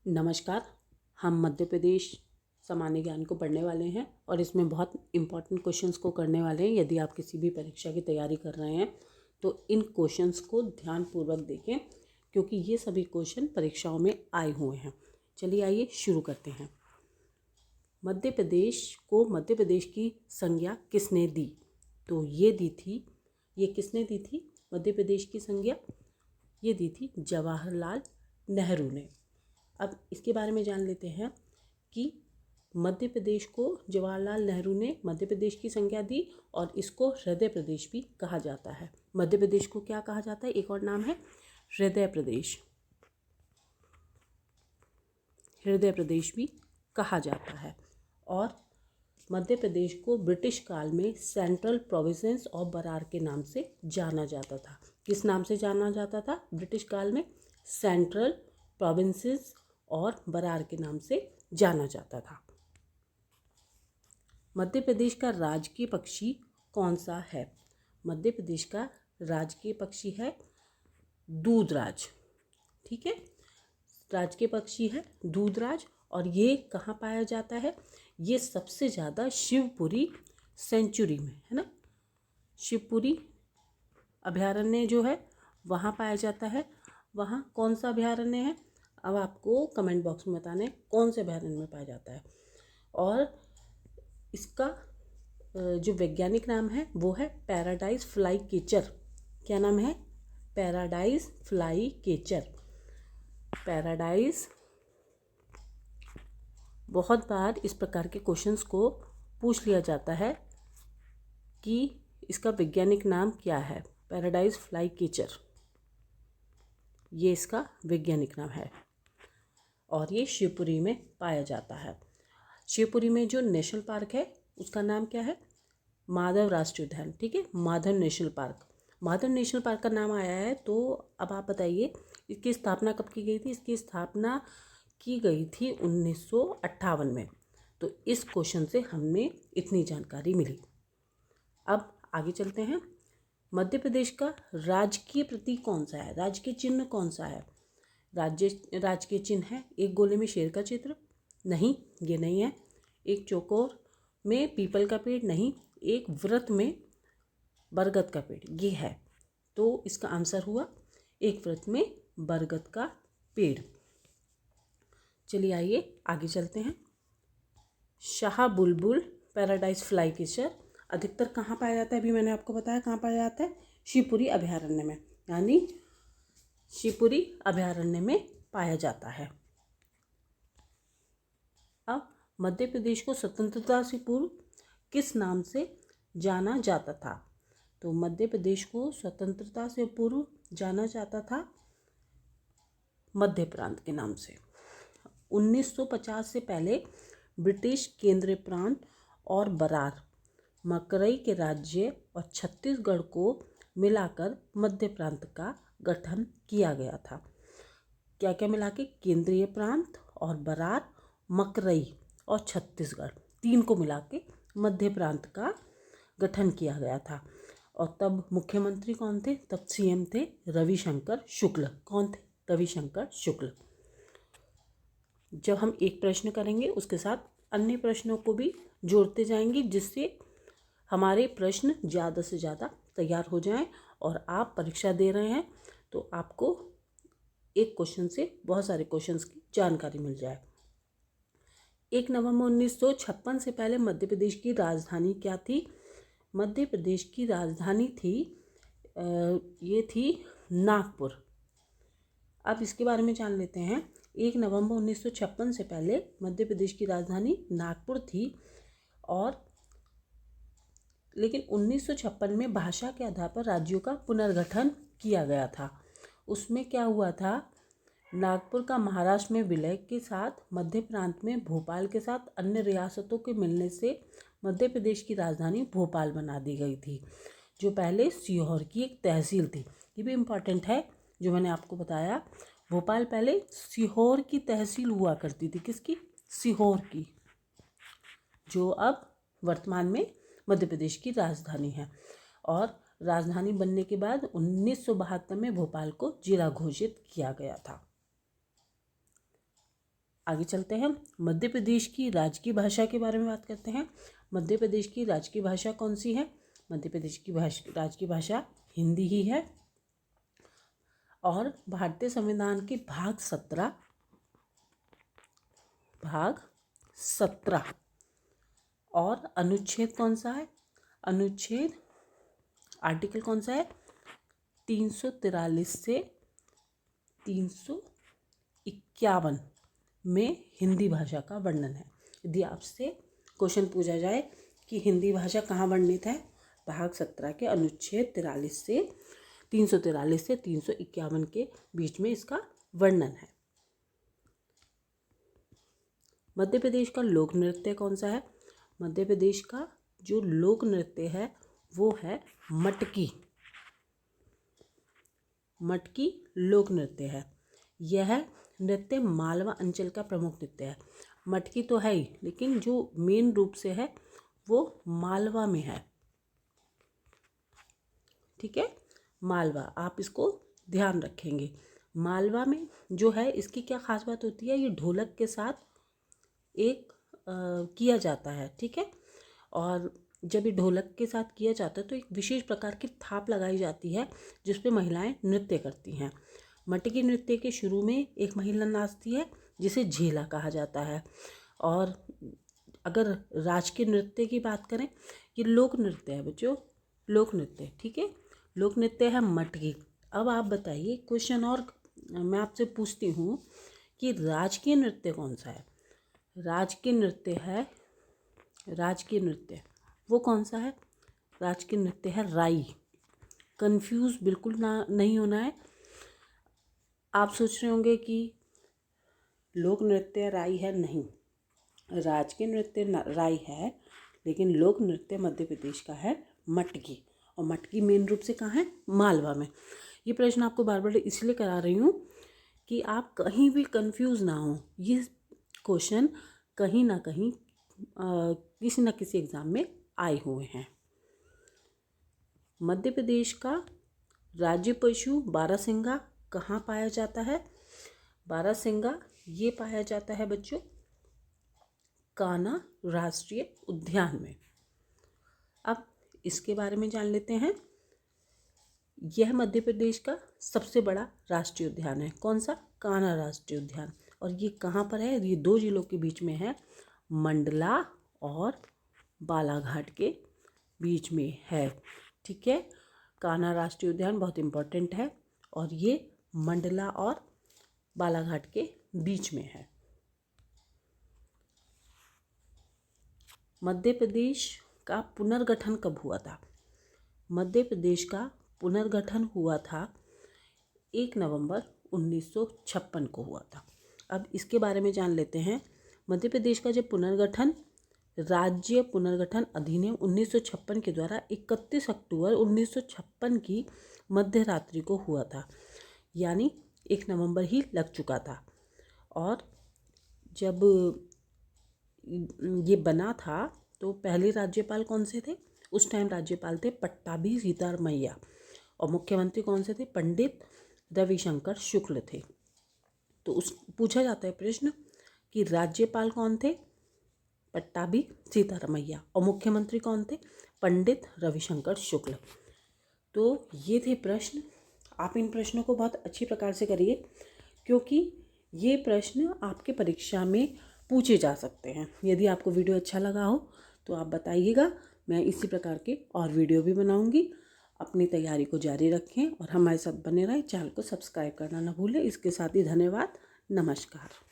नमस्कार। हम मध्य प्रदेश सामान्य ज्ञान को पढ़ने वाले हैं और इसमें बहुत इम्पॉर्टेंट क्वेश्चंस को करने वाले हैं। यदि आप किसी भी परीक्षा की तैयारी कर रहे हैं तो इन क्वेश्चंस को ध्यानपूर्वक देखें, क्योंकि ये सभी क्वेश्चन परीक्षाओं में आए हुए हैं। चलिए आइए शुरू करते हैं। मध्य प्रदेश को मध्य प्रदेश की संज्ञा किसने दी? तो ये किसने दी थी? मध्य प्रदेश की संज्ञा ये दी थी जवाहरलाल नेहरू ने। अब इसके बारे में जान लेते हैं कि मध्य प्रदेश को जवाहरलाल नेहरू ने मध्य प्रदेश की संज्ञा दी और इसको हृदय प्रदेश भी कहा जाता है। मध्य प्रदेश को क्या कहा जाता है? एक और नाम है हृदय प्रदेश। हृदय प्रदेश भी कहा जाता है। और मध्य प्रदेश को ब्रिटिश काल में सेंट्रल प्रोविंसेस ऑफ बरार के नाम से जाना जाता था। किस नाम से जाना जाता था ब्रिटिश काल में? सेंट्रल प्रोविंसेस और बरार के नाम से जाना जाता था। मध्य प्रदेश का राजकीय पक्षी कौन सा है? मध्य प्रदेश का राजकीय पक्षी है दूधराज। ठीक है, राजकीय पक्षी है दूधराज। और ये कहाँ पाया जाता है? ये सबसे ज़्यादा शिवपुरी सेंचुरी में है ना। शिवपुरी अभयारण्य जो है वहाँ पाया जाता है। वहाँ कौन सा अभयारण्य है? अब आपको कमेंट बॉक्स में बताना है कौन से अभयारण्य में पाया जाता है। और इसका जो वैज्ञानिक नाम है वो है पैराडाइज फ्लाई केचर। क्या नाम है? Paradise fly केचर। पैराडाइज। बहुत बार इस प्रकार के क्वेश्चंस को पूछ लिया जाता है कि इसका वैज्ञानिक नाम क्या है। पैराडाइज फ्लाई केचर ये इसका वैज्ञानिक नाम है और ये शिवपुरी में पाया जाता है। शिवपुरी में जो नेशनल पार्क है उसका नाम क्या है? माधव राष्ट्रीय उद्यान। ठीक है, Madhav national park. Madhav national park का नाम आया है। तो अब आप बताइए इसकी स्थापना कब की गई थी? इसकी स्थापना की गई थी 1958 में। तो इस क्वेश्चन से हमें इतनी जानकारी मिली। अब आगे चलते हैं। मध्य प्रदेश का राजकीय प्रतीक कौन सा है? राजकीय चिन्ह कौन सा है? राजकीय चिन्ह है एक गोले में शेर का चित्र? नहीं, ये नहीं है। एक चौकोर में पीपल का पेड़? नहीं। एक वृत्त में बरगद का पेड़? ये है। तो इसका आंसर हुआ एक वृत्त में बरगद का पेड़। चलिए आइए आगे चलते हैं। शाह बुलबुल पैराडाइज फ्लाई केचर अधिकतर कहाँ पाया जाता है? अभी मैंने आपको बताया कहाँ पाया जाता है। शिवपुरी अभयारण्य में, यानी शिवपुरी अभयारण्य में पाया जाता है। अब मध्य प्रदेश को स्वतंत्रता से पूर्व किस नाम से जाना जाता था? तो मध्य प्रदेश को स्वतंत्रता से पूर्व जाना जाता था मध्य प्रांत के नाम से। 1950 से पहले ब्रिटिश केंद्रीय प्रांत और बरार, मकरई के राज्य और छत्तीसगढ़ को मिलाकर मध्य प्रांत का गठन किया गया था। क्या क्या मिला के? केंद्रीय प्रांत और बरार, मकरई और छत्तीसगढ़, तीन को मिला के मध्य प्रांत का गठन किया गया था। और तब मुख्यमंत्री कौन थे? तब सीएम थे रविशंकर शुक्ल। कौन थे? रविशंकर शुक्ल। जब हम एक प्रश्न करेंगे उसके साथ अन्य प्रश्नों को भी जोड़ते जाएंगे, जिससे हमारे प्रश्न ज़्यादा से ज़्यादा तैयार हो जाएं और आप परीक्षा दे रहे हैं तो आपको एक क्वेश्चन से बहुत सारे क्वेश्चंस की जानकारी मिल जाए। 1 नवंबर 1956 से पहले मध्य प्रदेश की राजधानी क्या थी? मध्य प्रदेश की राजधानी थी ये थी नागपुर। अब इसके बारे में जान लेते हैं। 1 नवंबर 1956 से पहले मध्य प्रदेश की राजधानी नागपुर थी। और लेकिन 1956 में भाषा के आधार पर राज्यों का पुनर्गठन किया गया था। उसमें क्या हुआ था? नागपुर का महाराष्ट्र में विलय के साथ मध्य प्रांत में भोपाल के साथ अन्य रियासतों के मिलने से मध्य प्रदेश की राजधानी भोपाल बना दी गई थी, जो पहले सीहोर की एक तहसील थी। ये भी इम्पॉर्टेंट है जो मैंने आपको बताया। भोपाल पहले सीहोर की तहसील हुआ करती थी। किसकी? सीहोर की, जो अब वर्तमान में मध्य प्रदेश की राजधानी है। और राजधानी बनने के बाद 1972 में भोपाल को जिला घोषित किया गया था। आगे चलते हैं। मध्य प्रदेश की राजकीय भाषा के बारे में बात करते हैं। मध्य प्रदेश की राजकीय भाषा कौन सी है? मध्य प्रदेश की राजकीय भाषा हिंदी ही है। और भारतीय संविधान के भाग 17 और अनुच्छेद कौन सा है? अनुच्छेद आर्टिकल कौन सा है? 343 से 351 में हिंदी भाषा का वर्णन है। यदि आपसे क्वेश्चन पूछा जाए कि हिंदी भाषा कहाँ वर्णित है, भाग 17 के अनुच्छेद 343 से 351 के बीच में इसका वर्णन है। मध्य प्रदेश का लोक नृत्य कौन सा है? मध्य प्रदेश का जो लोक नृत्य है वो है मटकी। मटकी लोक नृत्य है। यह नृत्य मालवा अंचल का प्रमुख नृत्य है। मटकी तो है ही, लेकिन जो मेन रूप से है वो मालवा में है। ठीक है, मालवा, आप इसको ध्यान रखेंगे। मालवा में जो है, इसकी क्या खास बात होती है? ये ढोलक के साथ एक किया जाता है। ठीक है, और जब ये ढोलक के साथ किया जाता है तो एक विशेष प्रकार की थाप लगाई जाती है जिस पे महिलाएं नृत्य करती हैं। मटकी नृत्य के शुरू में एक महिला नाचती है जिसे झेला कहा जाता है। और अगर राजकीय नृत्य की बात करें, ये लोक नृत्य है बच्चों, लोक नृत्य। ठीक है, लोक नृत्य है मटकी। अब आप बताइए, क्वेश्चन और मैं आपसे पूछती हूँ कि राजकीय नृत्य कौन सा है? राजकीय नृत्य है, राजकीय नृत्य वो कौन सा है? राजकीय नृत्य है राई। कंफ्यूज बिल्कुल नहीं होना है। आप सोच रहे होंगे कि लोक नृत्य राई है, नहीं, राजकीय नृत्य राई है, लेकिन लोक नृत्य मध्य प्रदेश का है मटकी। और मटकी मेन रूप से कहाँ है? मालवा में। ये प्रश्न आपको बार बार इसलिए करा रही हूँ कि आप कहीं भी कंफ्यूज ना हो। ये क्वेश्चन कहीं ना कहीं किसी न किसी एग्जाम में आए हुए हैं। मध्य प्रदेश का राज्य पशु बारहसिंगा कहाँ पाया जाता है? बारहसिंगा ये पाया जाता है बच्चों कान्हा राष्ट्रीय उद्यान में। अब इसके बारे में जान लेते हैं। यह मध्य प्रदेश का सबसे बड़ा राष्ट्रीय उद्यान है। कौन सा? कान्हा राष्ट्रीय उद्यान। और ये कहाँ पर है? ये 2 जिलों के बीच में है, मंडला और बालाघाट के बीच में है। ठीक है, कान्हा राष्ट्रीय उद्यान बहुत इम्पोर्टेंट है और ये मंडला और बालाघाट के बीच में है। मध्य प्रदेश का पुनर्गठन कब हुआ था? मध्य प्रदेश का पुनर्गठन हुआ था 1 नवंबर 1956 को हुआ था। अब इसके बारे में जान लेते हैं। मध्य प्रदेश का जब पुनर्गठन राज्य पुनर्गठन अधिनियम 1956 के द्वारा 31 अक्टूबर 1956 की मध्य रात्रि को हुआ था, यानी 1 नवंबर ही लग चुका था। और जब ये बना था तो पहले राज्यपाल कौन से थे? उस टाइम राज्यपाल थे पट्टाभी सीतारमैया और मुख्यमंत्री कौन से थे? पंडित रविशंकर शुक्ल थे। तो उस पूछा जाता है प्रश्न कि राज्यपाल कौन थे? पट्टाभी सीतारमैया। और मुख्यमंत्री कौन थे? पंडित रविशंकर शुक्ल। तो ये थे प्रश्न। आप इन प्रश्नों को बहुत अच्छी प्रकार से करिए, क्योंकि ये प्रश्न आपके परीक्षा में पूछे जा सकते हैं। यदि आपको वीडियो अच्छा लगा हो तो आप बताइएगा, मैं इसी प्रकार के और वीडियो भी बनाऊंगी। अपनी तैयारी को जारी रखें और हमारे साथ बने रहें। चैनल को सब्सक्राइब करना ना भूलें। इसके साथ ही धन्यवाद। नमस्कार।